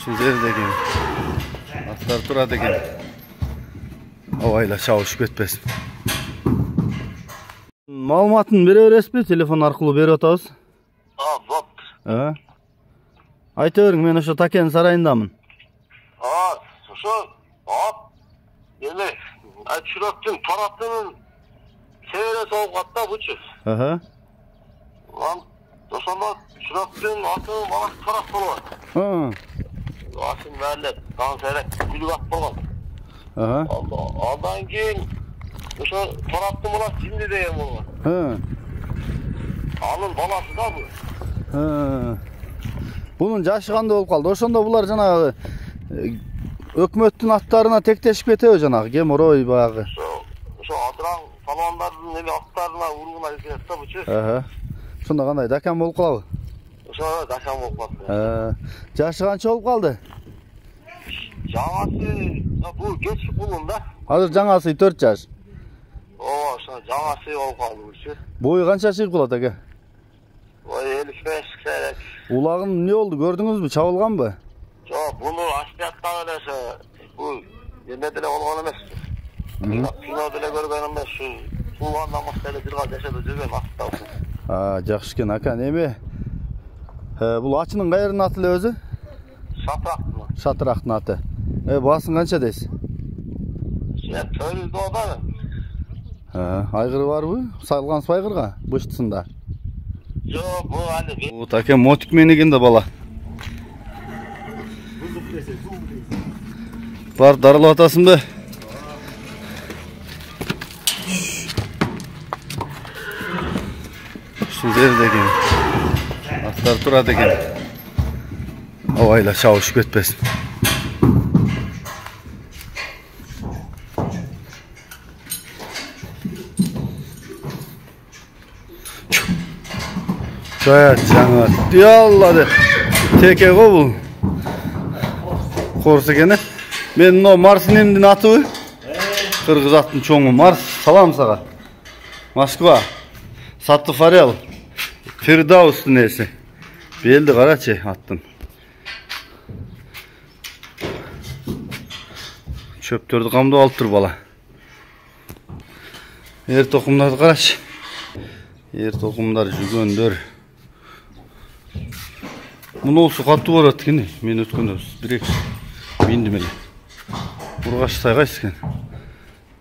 Ушул жерде экен. Аттар турат экен. Абайла чабышып кетпесин. Маалыматын бере бересизби? Телефон аркылуу берип атабыз. Вот. Айта бериң, мен ошо Такен сарайындамын. Ошо, эме, чүрөктүн тараптын себере соғып атта бучу. Ошондо чүрөктүн атын баласы тарап болот. Асын бәрлеп, таң серек күлүп ат болгон. Андан кийин ошо тараптын баласы Жимди деген болгон. Анын баласы да бул. Bunun жашы кандай болуп калды? Ошондо булар жанагы өкмөттүн аттарына тектешип кетеби жанагы Геморой багы. Ошо адыран палвандардын эле аттарына уругуна кетет да бучу. Ошондо кандай дакан болуп калабы? Ошо дакан болуп калды. Жашы канча болуп калды? Жаңасы бул кечки кулун да. Азыр жаңасы 4 жаш. Ошо жаңасы болуп калды бучу. Бою канча чыгып калат аке? Ой, 55 керек. Улагын эмне болду? Көрдүңүзбү? Чабылганбы? Жок, буну аспияттан эле бул эмне деле болгон эмес. Кино деле көргөн эмес, туулгандан башка эле бир кат жашап жүргөн аттабы. Жакшы экен ака. Эме бул ачынын кайрынын аты эле өзү? Шатырактын. Шатырактын аты. Басын канча дейсиз? 400 доллар. Айгыры барбы? Салгансыз айгырга быштысында? Жок, бул али. Вот аке мотик менеген да бала. Бар дарылап атасыңбы? Ушул жерде экен. Аттар турат экен. Абайла чабышып кетпесин. Şayet жаңа диаллады. Теке го бул. Корсы кene. Мен мына Марсинемдин атыбы? Кыргыз аттын чоңу Марс. Салам сага. Москва. Сатты Фарел. Фирдаустун эси. Белди карачы аттын. Чөптөрдү камдап алып тур бала. Эр токумдарды карачы. Эр токумдар жүгөндөр. Мунусу катуу барат экен. Мен өткөндө бирек биндим эле. Ургаштай кайсы экен?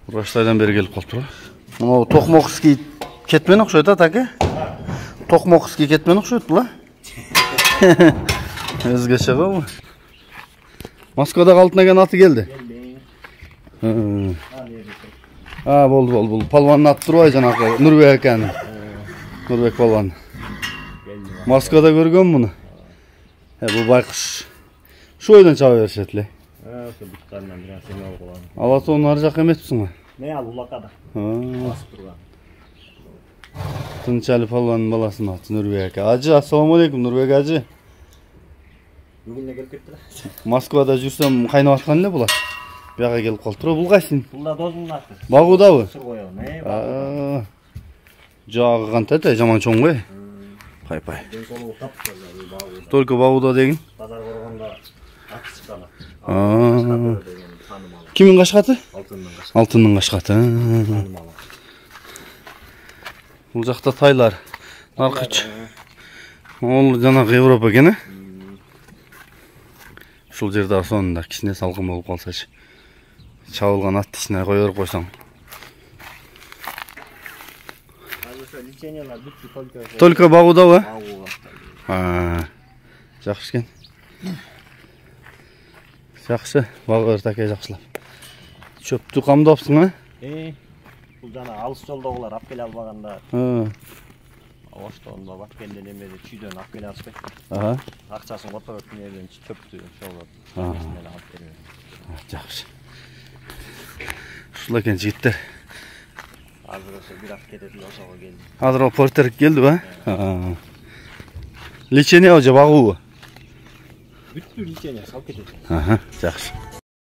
Ургаштайдан бери келип калыптыр. Мына Токмокский кетмен окшойт а таке? Токмокский кетмен окшойт бул а? Өзгөчө го. Москвада алтын аты келди. Болду. Бул палвандын аты турбайбы жанагы Нурбек экени. Нурбек палван. Москвада көргөн муну. Бул байкуш. Şu oydan çaba berişet эле. Ошо буттарынан бир семе болгон. Алатоонун ар жак эмеспиңби? Ал улакада. Басып турган. Тынчалы палвандын баласынын аты Нурбек. Ажы, ассаламу алейкум Нурбек ажы. Бүгүн эле келип кетти. Москвада жүрсөм кайнап аткан эле булар. Бияга келип калыптыр. Бул кайсын? Бул да досунун аты. Багуудабы? Сыр коён. Жагы кантет, жаман чоң го. Пай. Только Багуда деген? Базар коргондо аты чыккан. Кимин кашкаты? Алтындын кашкаты. Алтындын кашкаты. Бул жакта тайлар. Наркыч. Ол жанагы Европа экен, Ушул жерде сонунда кичине салкын болуп калсачы. Чабылган ат ичине коёр койсоң. Только Багудабы? Жакшы экен. Жакшы, багыр таке жакшылап. Чөптү камдапсың, Бул жана алыс жолдогулар алып келе албаганда. Оштон бабак келди немеде чүйдөн алып келе алышпайт. Акчасын кото берген чөптү ошол. Алып келген. Жакшы. Ушул экен жигиттер. Азыр ошо бир ат кетет эле ошого келди. Азыр ол портер келдиби? Лечение же багуу? Бүттү лечение салып кетет. Жакшы.